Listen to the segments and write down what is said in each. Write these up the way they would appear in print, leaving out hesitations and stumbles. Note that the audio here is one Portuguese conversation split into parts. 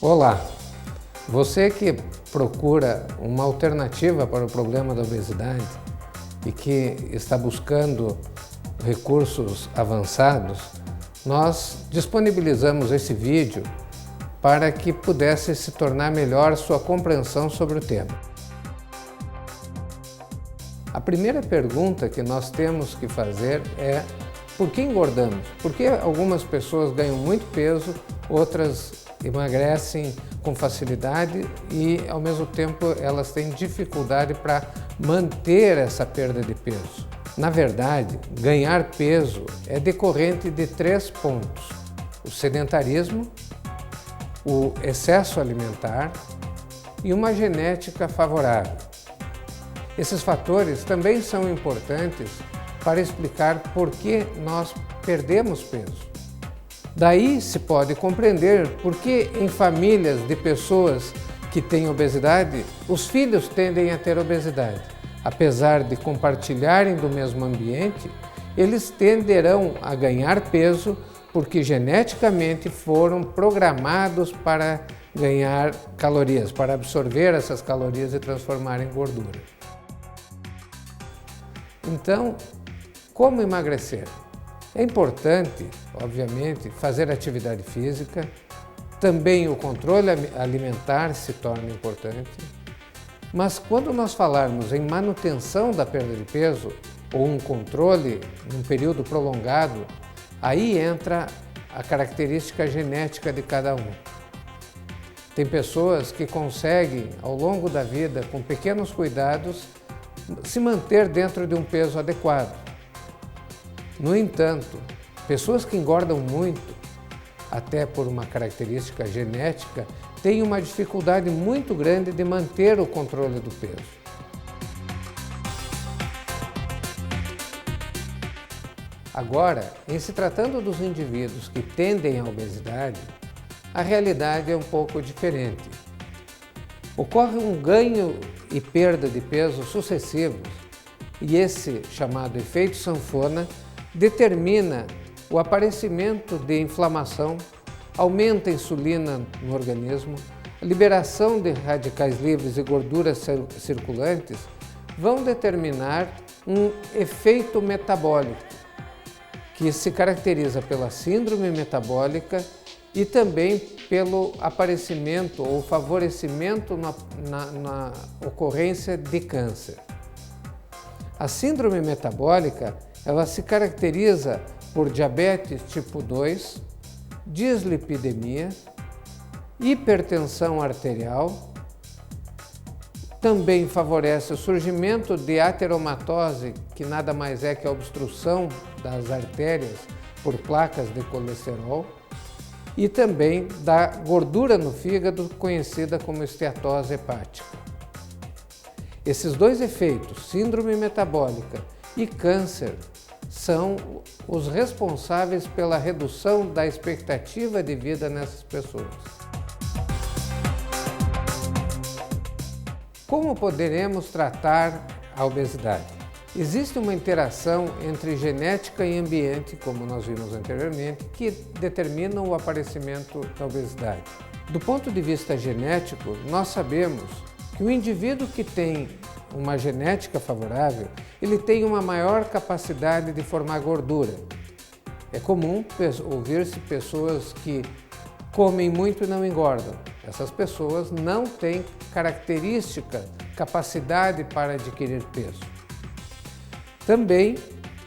Olá! Você que procura uma alternativa para o problema da obesidade e que está buscando recursos avançados, nós disponibilizamos esse vídeo para que pudesse se tornar melhor sua compreensão sobre o tema. A primeira pergunta que nós temos que fazer é: por que engordamos? Por que algumas pessoas ganham muito peso, outras emagrecem com facilidade e, ao mesmo tempo, elas têm dificuldade para manter essa perda de peso? Na verdade, ganhar peso é decorrente de 3 pontos: o sedentarismo, o excesso alimentar e uma genética favorável. Esses fatores também são importantes para explicar por que nós perdemos peso. Daí se pode compreender por que em famílias de pessoas que têm obesidade, os filhos tendem a ter obesidade. Apesar de compartilharem do mesmo ambiente, eles tenderão a ganhar peso porque geneticamente foram programados para ganhar calorias, para absorver essas calorias e transformar em gordura. Então, como emagrecer? É importante, obviamente, fazer atividade física, também o controle alimentar se torna importante, mas quando nós falarmos em manutenção da perda de peso ou um controle num período prolongado, aí entra a característica genética de cada um. Tem pessoas que conseguem, ao longo da vida, com pequenos cuidados, se manter dentro de um peso adequado. No entanto, pessoas que engordam muito, até por uma característica genética, têm uma dificuldade muito grande de manter o controle do peso. Agora, em se tratando dos indivíduos que tendem à obesidade, a realidade é um pouco diferente. Ocorre um ganho e perda de peso sucessivos, e esse chamado efeito sanfona determina o aparecimento de inflamação, aumenta a insulina no organismo, a liberação de radicais livres e gorduras circulantes vão determinar um efeito metabólico, que se caracteriza pela síndrome metabólica e também pelo aparecimento ou favorecimento na ocorrência de câncer. A síndrome metabólica, ela se caracteriza por diabetes tipo 2, dislipidemia, hipertensão arterial, também favorece o surgimento de ateromatose, que nada mais é que a obstrução das artérias por placas de colesterol, e também da gordura no fígado, conhecida como esteatose hepática. Esses dois efeitos, síndrome metabólica e câncer, são os responsáveis pela redução da expectativa de vida nessas pessoas. Como poderemos tratar a obesidade? Existe uma interação entre genética e ambiente, como nós vimos anteriormente, que determinam o aparecimento da obesidade. Do ponto de vista genético, nós sabemos que o indivíduo que tem uma genética favorável, ele tem uma maior capacidade de formar gordura. É comum ouvir-se pessoas que comem muito e não engordam. Essas pessoas não têm característica, capacidade para adquirir peso. Também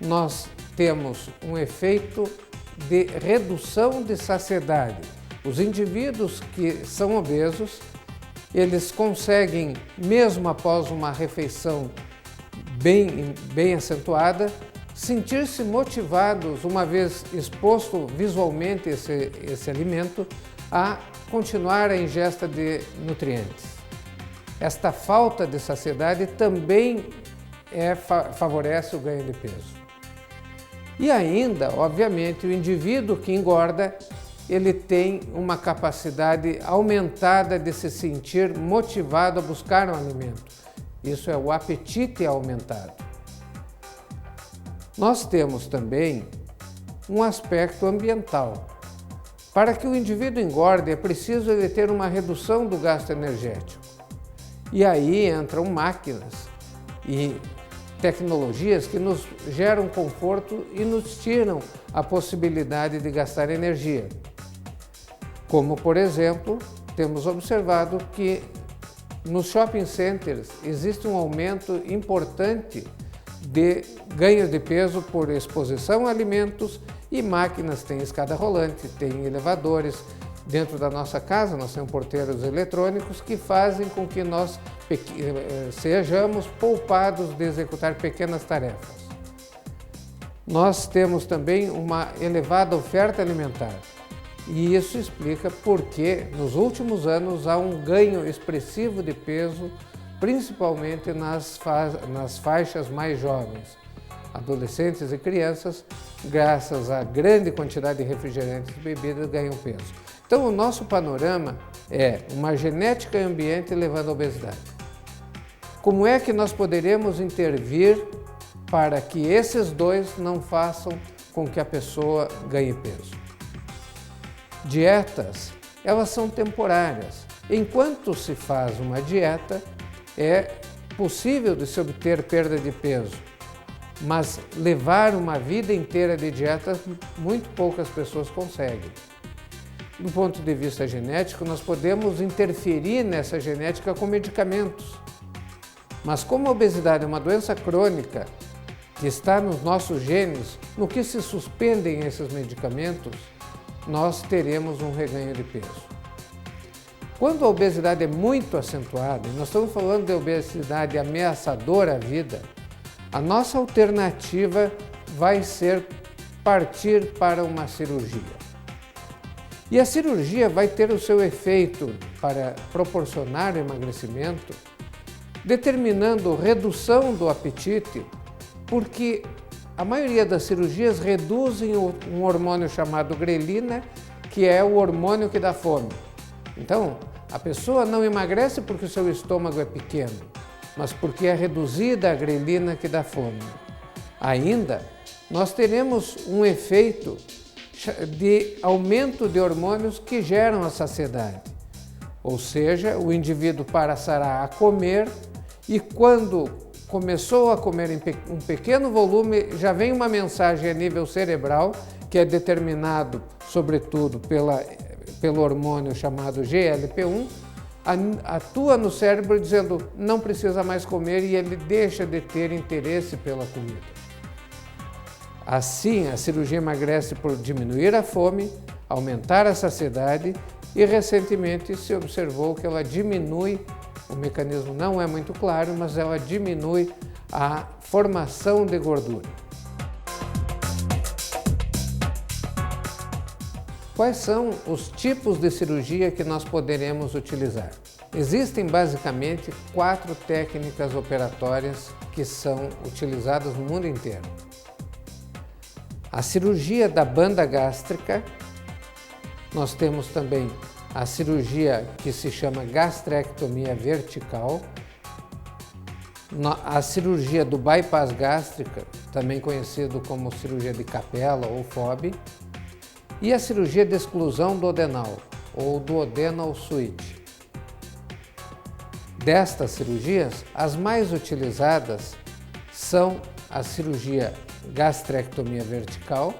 nós temos um efeito de redução de saciedade. Os indivíduos que são obesos, eles conseguem, mesmo após uma refeição bem acentuada, sentir-se motivados, uma vez exposto visualmente esse alimento, a continuar a ingesta de nutrientes. Esta falta de saciedade também favorece o ganho de peso. E ainda, obviamente, o indivíduo que engorda, ele tem uma capacidade aumentada de se sentir motivado a buscar um alimento. Isso é o apetite aumentado. Nós temos também um aspecto ambiental. Para que o indivíduo engorde, é preciso ele ter uma redução do gasto energético. E aí entram máquinas e tecnologias que nos geram conforto e nos tiram a possibilidade de gastar energia. Como, por exemplo, temos observado que nos shopping centers existe um aumento importante de ganho de peso por exposição a alimentos e máquinas, tem escada rolante, tem elevadores. Dentro da nossa casa nós temos porteiros eletrônicos que fazem com que nós sejamos poupados de executar pequenas tarefas. Nós temos também uma elevada oferta alimentar e isso explica por que nos últimos anos há um ganho expressivo de peso, principalmente nas faixas mais jovens, adolescentes e crianças, graças à grande quantidade de refrigerantes e bebidas, ganham peso. Então, o nosso panorama é uma genética e ambiente levando à obesidade. Como é que nós poderemos intervir para que esses dois não façam com que a pessoa ganhe peso? Dietas, elas são temporárias. Enquanto se faz uma dieta, é possível de se obter perda de peso, mas levar uma vida inteira de dieta, muito poucas pessoas conseguem. Do ponto de vista genético, nós podemos interferir nessa genética com medicamentos. Mas como a obesidade é uma doença crônica que está nos nossos genes, no que se suspendem esses medicamentos, nós teremos um reganho de peso. Quando a obesidade é muito acentuada, e nós estamos falando de obesidade ameaçadora à vida, a nossa alternativa vai ser partir para uma cirurgia. E a cirurgia vai ter o seu efeito para proporcionar emagrecimento, determinando redução do apetite, porque a maioria das cirurgias reduzem um hormônio chamado grelina, que é o hormônio que dá fome. Então, a pessoa não emagrece porque o seu estômago é pequeno, mas porque é reduzida a grelina que dá fome. Ainda, nós teremos um efeito de aumento de hormônios que geram a saciedade. Ou seja, o indivíduo passará a comer e quando começou a comer em um pequeno volume, já vem uma mensagem a nível cerebral, que é determinado, sobretudo, pelo hormônio chamado GLP-1, atua no cérebro dizendo não precisa mais comer e ele deixa de ter interesse pela comida. Assim, a cirurgia emagrece por diminuir a fome, aumentar a saciedade e recentemente se observou que ela diminui, o mecanismo não é muito claro, mas ela diminui a formação de gordura. Quais são os tipos de cirurgia que nós poderemos utilizar? Existem basicamente 4 técnicas operatórias que são utilizadas no mundo inteiro. A cirurgia da banda gástrica, nós temos também a cirurgia que se chama gastrectomia vertical, a cirurgia do bypass gástrica, também conhecido como cirurgia de Capella ou FOB, e a cirurgia de exclusão duodenal, ou duodenal switch. Destas cirurgias, as mais utilizadas são a cirurgia gastrectomia vertical,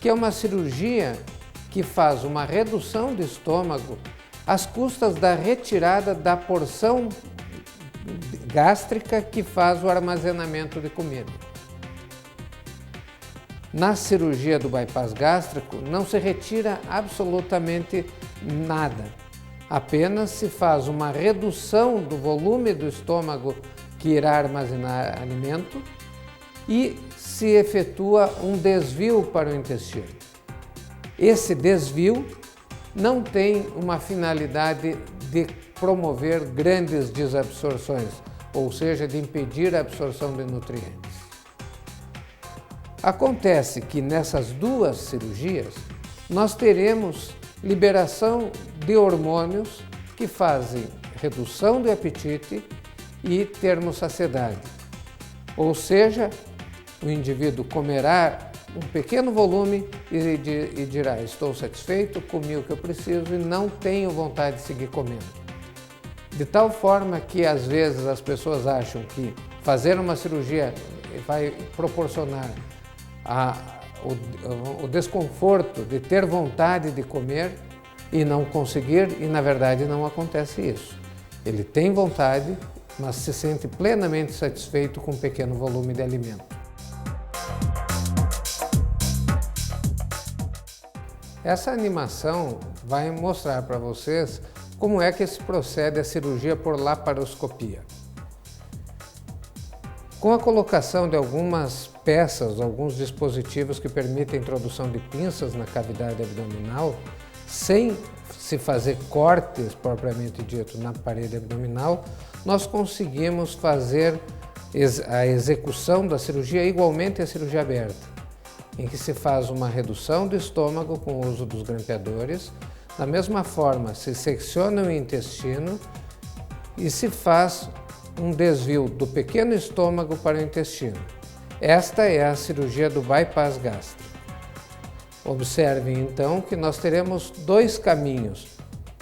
que é uma cirurgia que faz uma redução do estômago às custas da retirada da porção gástrica que faz o armazenamento de comida. Na cirurgia do bypass gástrico não se retira absolutamente nada, apenas se faz uma redução do volume do estômago que irá armazenar alimento e se efetua um desvio para o intestino. Esse desvio não tem uma finalidade de promover grandes desabsorções, ou seja, de impedir a absorção de nutrientes. Acontece que nessas duas cirurgias nós teremos liberação de hormônios que fazem redução do apetite e termos saciedade. Ou seja, o indivíduo comerá um pequeno volume e dirá: estou satisfeito, comi o que eu preciso e não tenho vontade de seguir comendo. De tal forma que às vezes as pessoas acham que fazer uma cirurgia vai proporcionar o desconforto de ter vontade de comer e não conseguir, e na verdade não acontece isso. Ele tem vontade, mas se sente plenamente satisfeito com um pequeno volume de alimento. Essa animação vai mostrar para vocês como é que se procede a cirurgia por laparoscopia. Com a colocação de algumas peças, alguns dispositivos que permitem a introdução de pinças na cavidade abdominal, sem se fazer cortes propriamente dito na parede abdominal, nós conseguimos fazer a execução da cirurgia igualmente à cirurgia aberta, em que se faz uma redução do estômago com o uso dos grampeadores. Da mesma forma, se secciona o intestino e se faz um desvio do pequeno estômago para o intestino. Esta é a cirurgia do bypass gástrico. Observem então que nós teremos dois caminhos,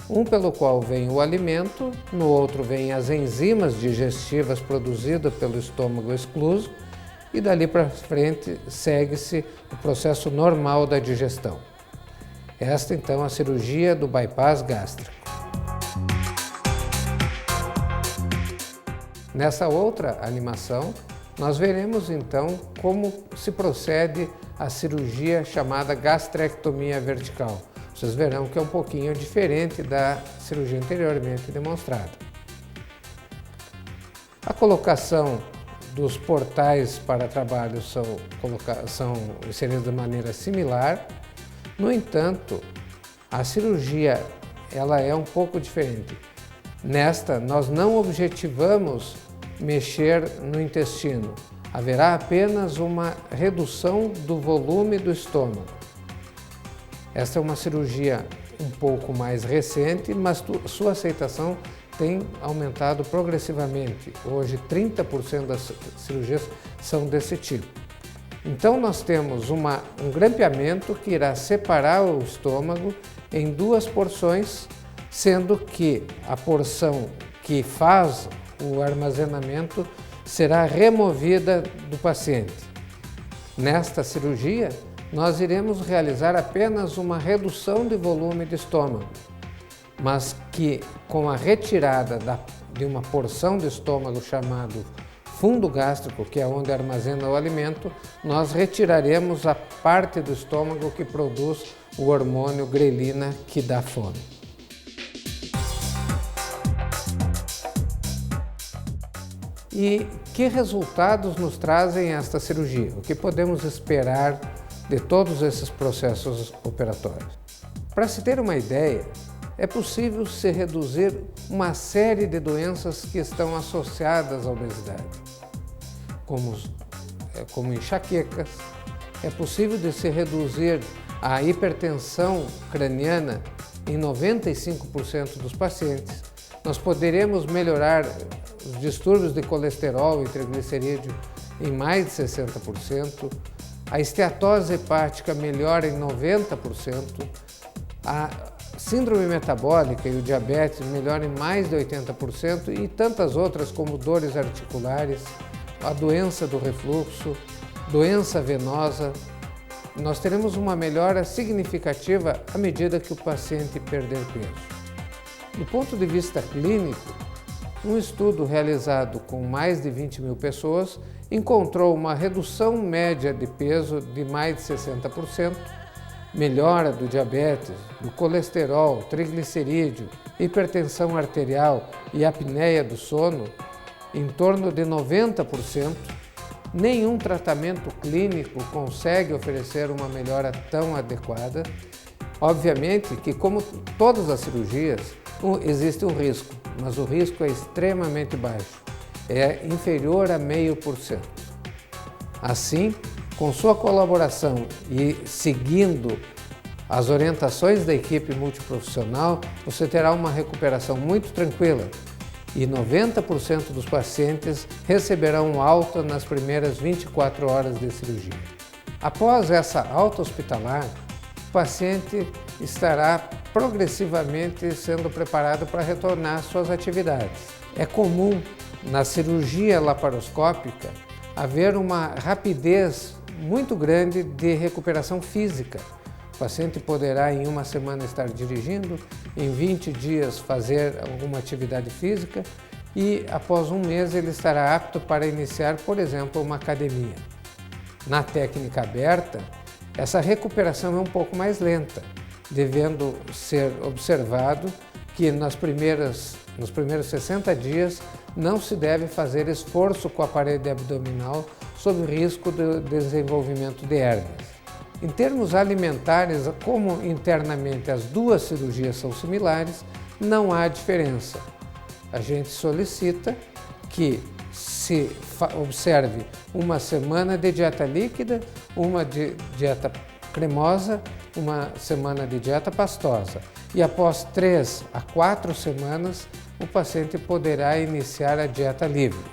um pelo qual vem o alimento, no outro vem as enzimas digestivas produzidas pelo estômago excluso, e dali para frente segue-se o processo normal da digestão. Esta então é a cirurgia do bypass gástrico. Nessa outra animação, nós veremos então como se procede a cirurgia chamada gastrectomia vertical. Vocês verão que é um pouquinho diferente da cirurgia anteriormente demonstrada. A colocação dos portais para trabalho são inseridos de maneira similar. No entanto, a cirurgia ela é um pouco diferente. Nesta, nós não objetivamos mexer no intestino. Haverá apenas uma redução do volume do estômago. Esta é uma cirurgia um pouco mais recente, mas sua aceitação tem aumentado progressivamente. Hoje, 30% das cirurgias são desse tipo. Então, nós temos um grampeamento que irá separar o estômago em duas porções, sendo que a porção que faz o armazenamento será removida do paciente. Nesta cirurgia, nós iremos realizar apenas uma redução de volume de estômago, mas que com a retirada de uma porção do estômago chamado fundo gástrico, que é onde armazena o alimento, nós retiraremos a parte do estômago que produz o hormônio grelina que dá fome. E que resultados nos trazem esta cirurgia? O que podemos esperar de todos esses processos operatórios? Para se ter uma ideia, é possível se reduzir uma série de doenças que estão associadas à obesidade, como enxaquecas. É possível de se reduzir a hipertensão craniana em 95% dos pacientes. Nós poderemos melhorar os distúrbios de colesterol e triglicerídeo em mais de 60%, a esteatose hepática melhora em 90%, a síndrome metabólica e o diabetes melhoram em mais de 80% e tantas outras como dores articulares, a doença do refluxo, doença venosa. Nós teremos uma melhora significativa à medida que o paciente perder peso. Do ponto de vista clínico, um estudo realizado com mais de 20 mil pessoas encontrou uma redução média de peso de mais de 60%, melhora do diabetes, do colesterol, triglicerídeo, hipertensão arterial e apneia do sono em torno de 90%. Nenhum tratamento clínico consegue oferecer uma melhora tão adequada. Obviamente que, como todas as cirurgias, existe um risco, mas o risco é extremamente baixo, é inferior a 0,5%. Assim, com sua colaboração e seguindo as orientações da equipe multiprofissional, você terá uma recuperação muito tranquila e 90% dos pacientes receberão alta nas primeiras 24 horas de cirurgia. Após essa alta hospitalar, o paciente estará progressivamente sendo preparado para retornar às suas atividades. É comum, na cirurgia laparoscópica, haver uma rapidez muito grande de recuperação física. O paciente poderá em uma semana estar dirigindo, em 20 dias fazer alguma atividade física e após um mês ele estará apto para iniciar, por exemplo, uma academia. Na técnica aberta, essa recuperação é um pouco mais lenta, devendo ser observado que nos primeiros 60 dias não se deve fazer esforço com a parede abdominal sob risco de desenvolvimento de hérnias. Em termos alimentares, como internamente as duas cirurgias são similares, não há diferença. A gente solicita que se observe uma semana de dieta líquida, uma de dieta cremosa, uma semana de dieta pastosa. E após 3 a 4 semanas, o paciente poderá iniciar a dieta livre.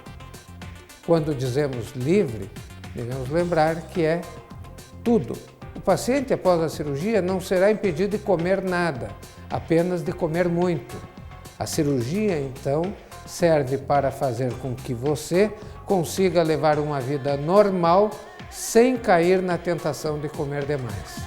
Quando dizemos livre, devemos lembrar que é tudo. O paciente, após a cirurgia, não será impedido de comer nada, apenas de comer muito. A cirurgia, então, serve para fazer com que você consiga levar uma vida normal sem cair na tentação de comer demais.